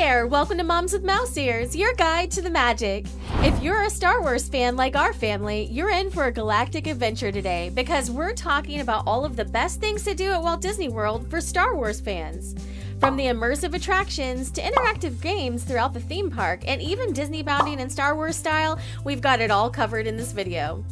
there! Welcome to Moms with Mouse Ears, your guide to the magic. If you're a Star Wars fan like our family, you're in for a galactic adventure today because we're talking about all of the best things to do at Walt Disney World for Star Wars fans. From the immersive attractions to interactive games throughout the theme park and even Disney bounding in Star Wars style, we've got it all covered in this video.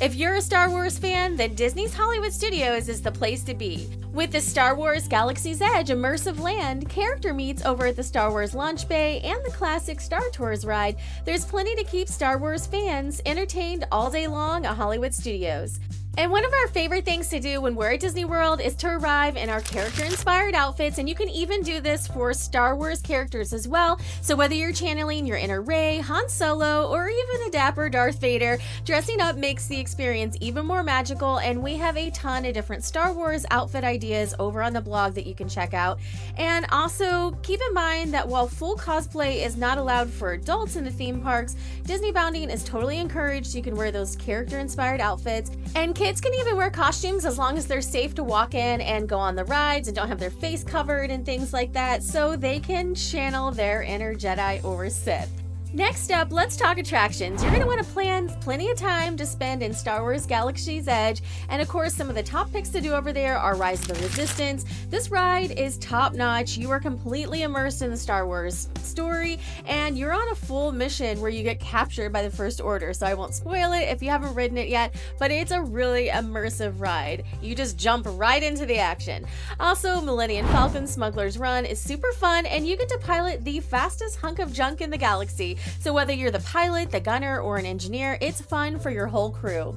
If you're a Star Wars fan, then Disney's Hollywood Studios is the place to be. With the Star Wars Galaxy's Edge immersive land, character meets over at the Star Wars Launch Bay, and the classic Star Tours ride, there's plenty to keep Star Wars fans entertained all day long at Hollywood Studios. And one of our favorite things to do when we're at Disney World is to arrive in our character-inspired outfits, and you can even do this for Star Wars characters as well. So whether you're channeling your inner Rey, Han Solo, or even a dapper Darth Vader, dressing up makes the experience even more magical, and we have a ton of different Star Wars outfit ideas over on the blog that you can check out. And also, keep in mind that while full cosplay is not allowed for adults in the theme parks, Disney bounding is totally encouraged. You can wear those character-inspired outfits, and kids can even wear costumes as long as they're safe to walk in and go on the rides and don't have their face covered and things like that, so they can channel their inner Jedi or Sith. Next up, let's talk attractions. You're going to want to plan plenty of time to spend in Star Wars Galaxy's Edge, and of course some of the top picks to do over there are Rise of the Resistance. This ride is top notch. You are completely immersed in the Star Wars story, and you're on a full mission where you get captured by the First Order, so I won't spoil it if you haven't ridden it yet, but it's a really immersive ride. You just jump right into the action. Also, Millennium Falcon Smugglers Run is super fun, and you get to pilot the fastest hunk of junk in the galaxy. So whether you're the pilot, the gunner, or an engineer, it's fun for your whole crew.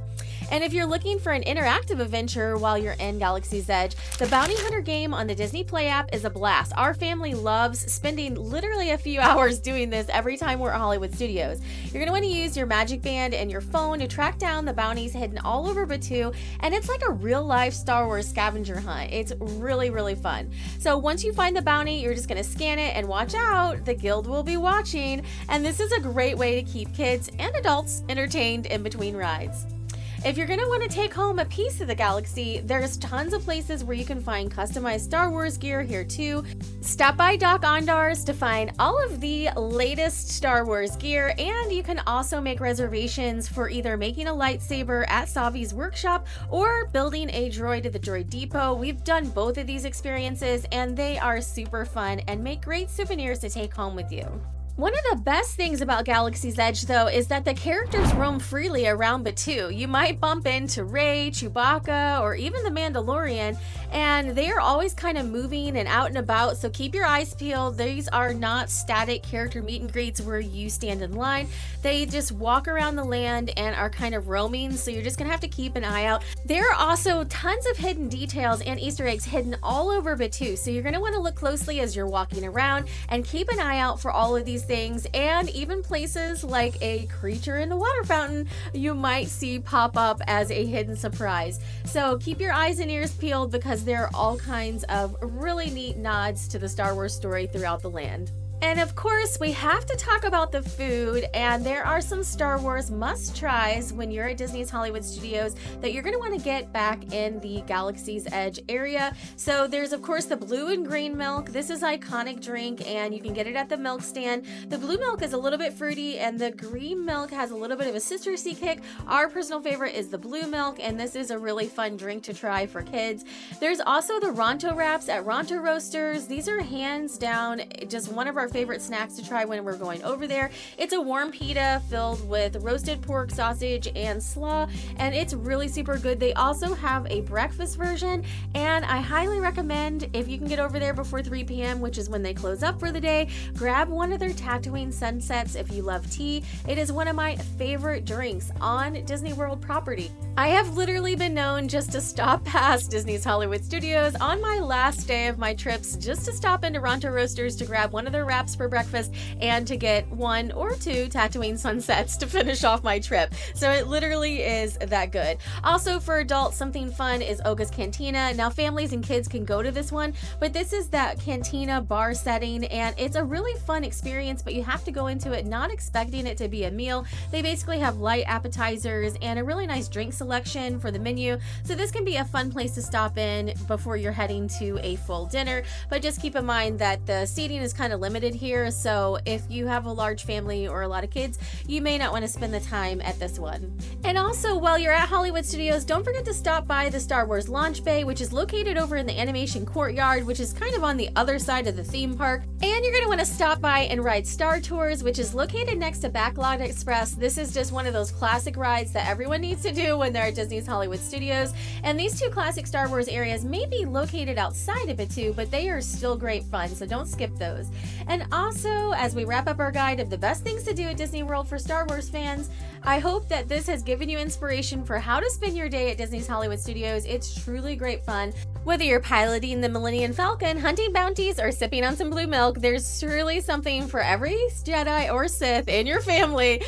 And if you're looking for an interactive adventure while you're in Galaxy's Edge, the Bounty Hunter game on the Disney Play app is a blast. Our family loves spending literally a few hours doing this every time we're at Hollywood Studios. You're going to want to use your Magic Band and your phone to track down the bounties hidden all over Batuu, and it's like a real-life Star Wars scavenger hunt. It's really, really fun. So once you find the bounty, you're just going to scan it, and watch out, the guild will be watching, and this is a great way to keep kids and adults entertained in between rides. If you're going to want to take home a piece of the galaxy, there's tons of places where you can find customized Star Wars gear here too. Stop by Doc Ondar's to find all of the latest Star Wars gear, and you can also make reservations for either making a lightsaber at Savi's workshop or building a droid at the Droid Depot. We've done both of these experiences, and they are super fun and make great souvenirs to take home with you. One of the best things about Galaxy's Edge, though, is that the characters roam freely around Batuu. You might bump into Rey, Chewbacca, or even the Mandalorian, and they are always kind of moving and out and about, so keep your eyes peeled. These are not static character meet and greets where you stand in line. They just walk around the land and are kind of roaming, so you're just going to have to keep an eye out. There are also tons of hidden details and Easter eggs hidden all over Batuu, so you're going to want to look closely as you're walking around and keep an eye out for all of these things, and even places like a creature in the water fountain you might see pop up as a hidden surprise. So keep your eyes and ears peeled because there are all kinds of really neat nods to the Star Wars story throughout the land. And of course, we have to talk about the food, and there are some Star Wars must-tries when you're at Disney's Hollywood Studios that you're going to want to get back in the Galaxy's Edge area. So there's, of course, the blue and green milk. This is an iconic drink, and you can get it at the milk stand. The blue milk is a little bit fruity, and the green milk has a little bit of a citrusy kick. Our personal favorite is the blue milk, and this is a really fun drink to try for kids. There's also the Ronto wraps at Ronto Roasters. These are hands down just one of our favorite snacks to try when we're going over there. It's a warm pita filled with roasted pork, sausage, and slaw, and it's really super good. They also have a breakfast version, and I highly recommend, if you can get over there before 3 p.m., which is when they close up for the day, grab one of their Tatooine Sunsets if you love tea. It is one of my favorite drinks on Disney World property. I have literally been known just to stop past Disney's Hollywood Studios on my last day of my trips just to stop into Ronto Roasters to grab one of their wraps for breakfast and to get 1 or 2 Tatooine Sunsets to finish off my trip. So it literally is that good. Also, for adults, something fun is Oga's Cantina. Now, families and kids can go to this one, but this is that Cantina bar setting, and it's a really fun experience, but you have to go into it not expecting it to be a meal. They basically have light appetizers and a really nice drink selection for the menu, so this can be a fun place to stop in before you're heading to a full dinner, but just keep in mind that the seating is kind of limited limited here, so if you have a large family or a lot of kids, you may not want to spend the time at this one. And also, while you're at Hollywood Studios, don't forget to stop by the Star Wars Launch Bay, which is located over in the Animation Courtyard, which is kind of on the other side of the theme park. And you're going to want to stop by and ride Star Tours, which is located next to Backlot Express. This is just one of those classic rides that everyone needs to do when they're at Disney's Hollywood Studios. And these two classic Star Wars areas may be located outside of it too, but they are still great fun, so don't skip those. And also, as we wrap up our guide of the best things to do at Disney World for Star Wars fans, I hope that this has given you inspiration for how to spend your day at Disney's Hollywood Studios. It's truly great fun. Whether you're piloting the Millennium Falcon, hunting bounties, or sipping on some blue milk, there's truly something for every Jedi or Sith in your family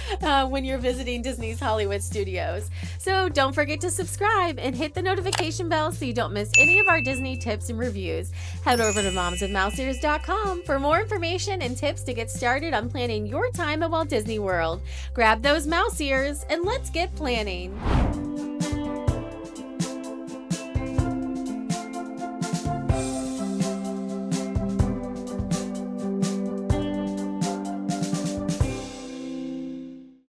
when you're visiting Disney's Hollywood Studios. So don't forget to subscribe and hit the notification bell so you don't miss any of our Disney tips and reviews. Head over to momswithmouseears.com for more information and tips to get started on planning your time at Walt Disney World. Grab those mouse ears and let's get planning.